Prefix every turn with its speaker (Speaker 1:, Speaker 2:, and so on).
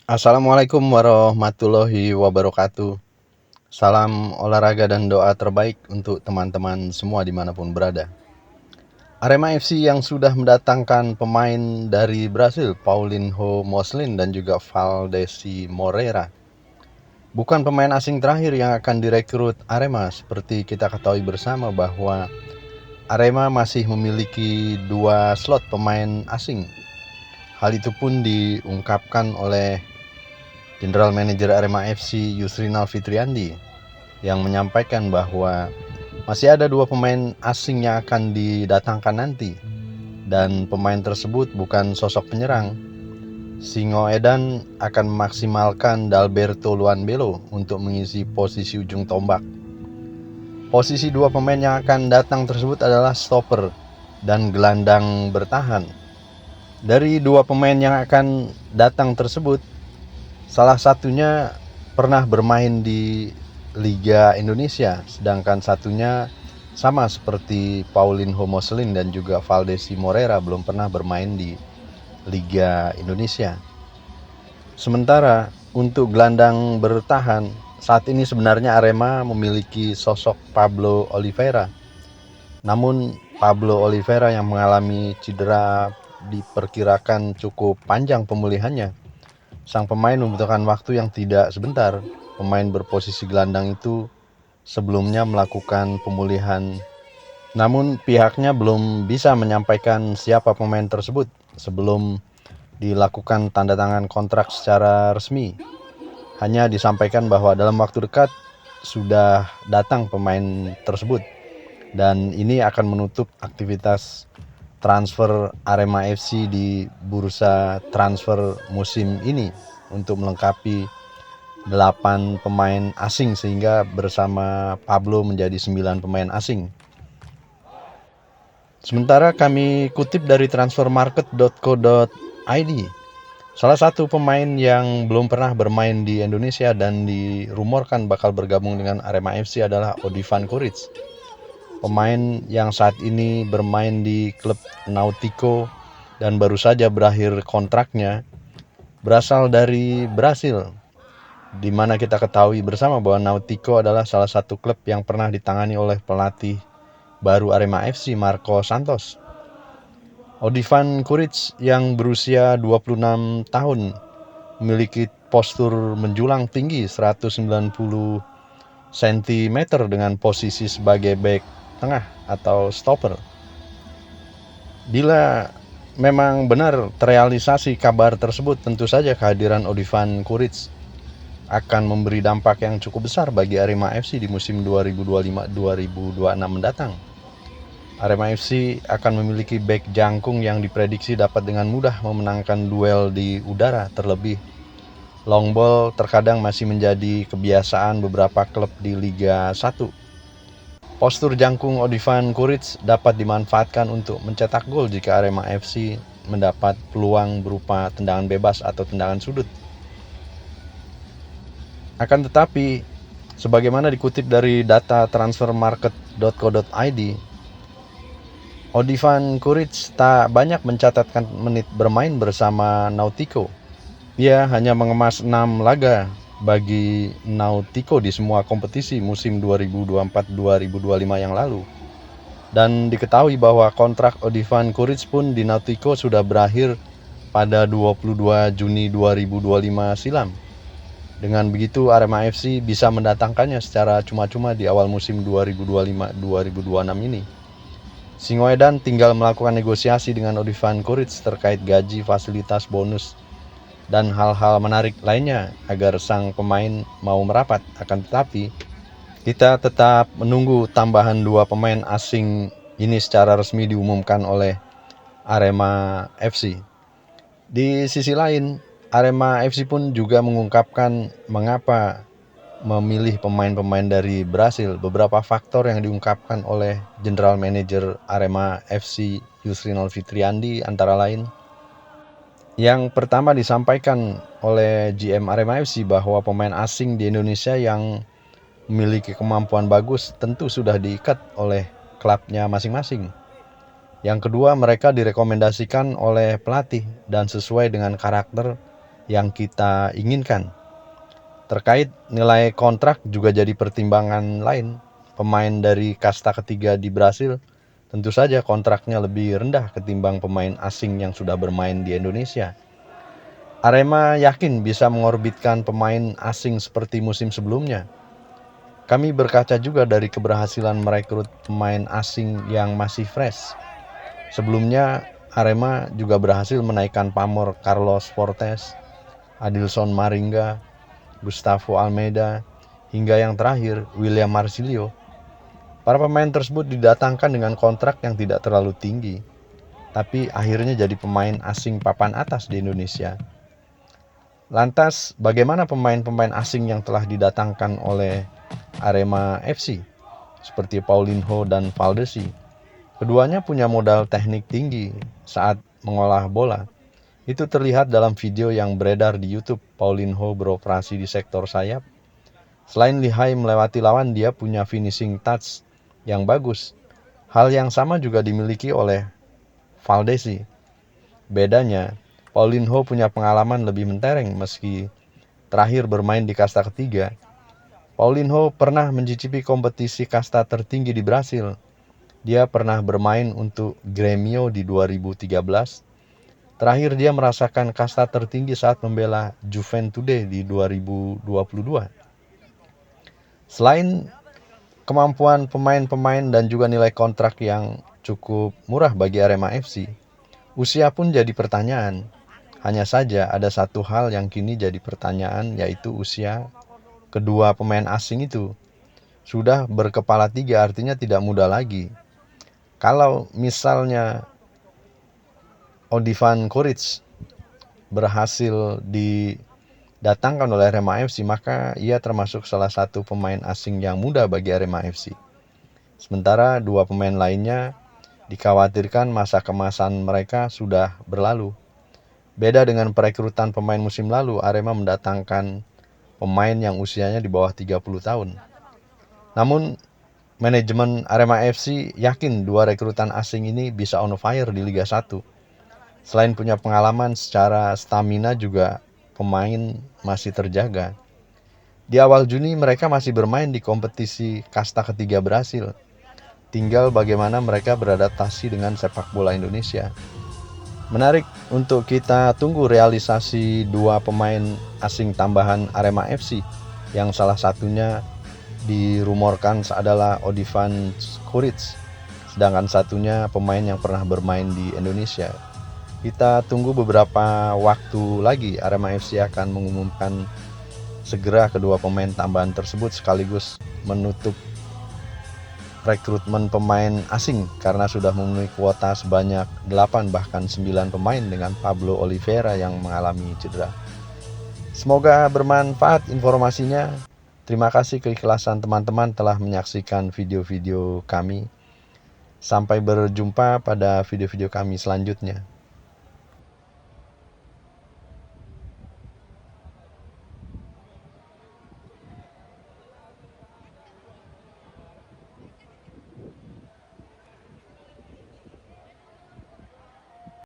Speaker 1: Assalamualaikum warahmatullahi wabarakatuh. Salam olahraga dan doa terbaik untuk teman-teman semua dimanapun berada. Arema FC yang sudah mendatangkan pemain dari Brasil, Paulinho Moslin dan juga Valdesi Moreira, bukan pemain asing terakhir yang akan direkrut Arema. Seperti kita ketahui bersama bahwa Arema masih memiliki 2 slot pemain asing. Hal itu pun diungkapkan oleh General Manager Arema FC Yusrinal Fitriandi yang menyampaikan bahwa masih ada 2 pemain asing yang akan didatangkan nanti, dan pemain tersebut bukan sosok penyerang. Singo Edan akan memaksimalkan Dalberto Luanbelo untuk mengisi posisi ujung tombak. Posisi 2 pemain yang akan datang tersebut adalah stopper dan gelandang bertahan. Dari 2 pemain yang akan datang tersebut, salah satunya pernah bermain di Liga Indonesia, sedangkan satunya sama seperti Paulinho Moslin dan juga Valdesi Moreira belum pernah bermain di Liga Indonesia. Sementara untuk gelandang bertahan, saat ini sebenarnya Arema memiliki sosok Pablo Oliveira. Namun Pablo Oliveira yang mengalami cedera diperkirakan cukup panjang pemulihannya. Sang pemain membutuhkan waktu yang tidak sebentar. Pemain berposisi gelandang itu sebelumnya melakukan pemulihan, namun pihaknya belum bisa menyampaikan siapa pemain tersebut sebelum dilakukan tanda tangan kontrak secara resmi. Hanya disampaikan bahwa dalam waktu dekat sudah datang pemain tersebut, dan ini akan menutup aktivitas transfer Arema FC di bursa transfer musim ini untuk melengkapi 8 pemain asing, sehingga bersama Pablo menjadi 9 pemain asing. Sementara kami kutip dari transfermarket.co.id, salah satu pemain yang belum pernah bermain di Indonesia dan dirumorkan bakal bergabung dengan Arema FC adalah Odivan Kuric. Pemain yang saat ini bermain di klub Nautico dan baru saja berakhir kontraknya, berasal dari Brasil, di mana kita ketahui bersama bahwa Nautico adalah salah satu klub yang pernah ditangani oleh pelatih baru Arema FC, Marco Santos. Odivan Kuric yang berusia 26 tahun memiliki postur menjulang tinggi 190 cm dengan posisi sebagai bek tengah atau stopper. Bila memang benar terrealisasi kabar tersebut, tentu saja kehadiran Odivan Kuric akan memberi dampak yang cukup besar bagi Arema FC di musim 2025-2026 mendatang. Arema FC akan memiliki bek jangkung yang diprediksi dapat dengan mudah memenangkan duel di udara. Terlebih, long ball terkadang masih menjadi kebiasaan beberapa klub di Liga 1. Postur jangkung Odivan Kuric dapat dimanfaatkan untuk mencetak gol jika Arema FC mendapat peluang berupa tendangan bebas atau tendangan sudut. Akan tetapi, sebagaimana dikutip dari data transfermarket.co.id, Odivan Kuric tak banyak mencatatkan menit bermain bersama Nautico. Ia hanya mengemas 6 laga bagi Nautico di semua kompetisi musim 2024-2025 yang lalu. Dan diketahui bahwa kontrak Odivan Kuric pun di Nautico sudah berakhir pada 22 Juni 2025 silam. Dengan begitu Arema FC bisa mendatangkannya secara cuma-cuma di awal musim 2025-2026 ini. Singo Edan tinggal melakukan negosiasi dengan Odivan Kuric terkait gaji, fasilitas, bonus, dan hal-hal menarik lainnya agar sang pemain mau merapat. Akan tetapi, kita tetap menunggu tambahan 2 pemain asing ini secara resmi diumumkan oleh Arema FC. Di sisi lain, Arema FC pun juga mengungkapkan mengapa memilih pemain-pemain dari Brasil. Beberapa faktor yang diungkapkan oleh General Manager Arema FC Yusrinal Fitriandi antara lain. Yang pertama disampaikan oleh GM Arema FC bahwa pemain asing di Indonesia yang memiliki kemampuan bagus tentu sudah diikat oleh klubnya masing-masing. Yang kedua, mereka direkomendasikan oleh pelatih dan sesuai dengan karakter yang kita inginkan. Terkait nilai kontrak juga jadi pertimbangan lain. Pemain dari kasta ketiga di Brasil tentu saja kontraknya lebih rendah ketimbang pemain asing yang sudah bermain di Indonesia. Arema yakin bisa mengorbitkan pemain asing seperti musim sebelumnya. Kami berkaca juga dari keberhasilan merekrut pemain asing yang masih fresh. Sebelumnya Arema juga berhasil menaikkan pamor Carlos Fortes, Adilson Maringa, Gustavo Almeida, hingga yang terakhir William Marsilio. Para pemain tersebut didatangkan dengan kontrak yang tidak terlalu tinggi, tapi akhirnya jadi pemain asing papan atas di Indonesia. Lantas, bagaimana pemain-pemain asing yang telah didatangkan oleh Arema FC, seperti Paulinho dan Valdesi? Keduanya punya modal teknik tinggi saat mengolah bola. Itu terlihat dalam video yang beredar di YouTube. Paulinho beroperasi di sektor sayap. Selain lihai melewati lawan, dia punya finishing touch yang bagus. Hal yang sama juga dimiliki oleh Valdesi. Bedanya, Paulinho punya pengalaman lebih mentereng meski terakhir bermain di kasta ketiga. Paulinho pernah mencicipi kompetisi kasta tertinggi di Brasil. Dia pernah bermain untuk Grêmio di 2013. Terakhir dia merasakan kasta tertinggi saat membela Juventude di 2022. Selain kemampuan pemain-pemain dan juga nilai kontrak yang cukup murah bagi Arema FC, usia pun jadi pertanyaan. Hanya saja ada satu hal yang kini jadi pertanyaan, yaitu usia kedua pemain asing itu. Sudah berkepala tiga, artinya tidak muda lagi. Kalau misalnya Odivan Kuric berhasil didatangkan oleh Arema FC, maka ia termasuk salah satu pemain asing yang muda bagi Arema FC. Sementara dua pemain lainnya dikhawatirkan masa kemasan mereka sudah berlalu. Beda dengan perekrutan pemain musim lalu, Arema mendatangkan pemain yang usianya di bawah 30 tahun. Namun, manajemen Arema FC yakin dua rekrutan asing ini bisa on fire di Liga 1. Selain punya pengalaman, secara stamina juga pemain masih terjaga. Di awal Juni mereka masih bermain di kompetisi kasta ketiga Brasil. Tinggal bagaimana mereka beradaptasi dengan sepak bola Indonesia. Menarik untuk kita tunggu realisasi dua pemain asing tambahan Arema FC, yang salah satunya dirumorkan adalah Odivan Kuric, sedangkan satunya pemain yang pernah bermain di Indonesia. Kita tunggu beberapa waktu lagi, Arema FC akan mengumumkan segera kedua pemain tambahan tersebut sekaligus menutup rekrutmen pemain asing karena sudah memenuhi kuota sebanyak 8 bahkan 9 pemain dengan Pablo Oliveira yang mengalami cedera. Semoga bermanfaat informasinya. Terima kasih keikhlasan teman-teman telah menyaksikan video-video kami. Sampai berjumpa pada video-video kami selanjutnya.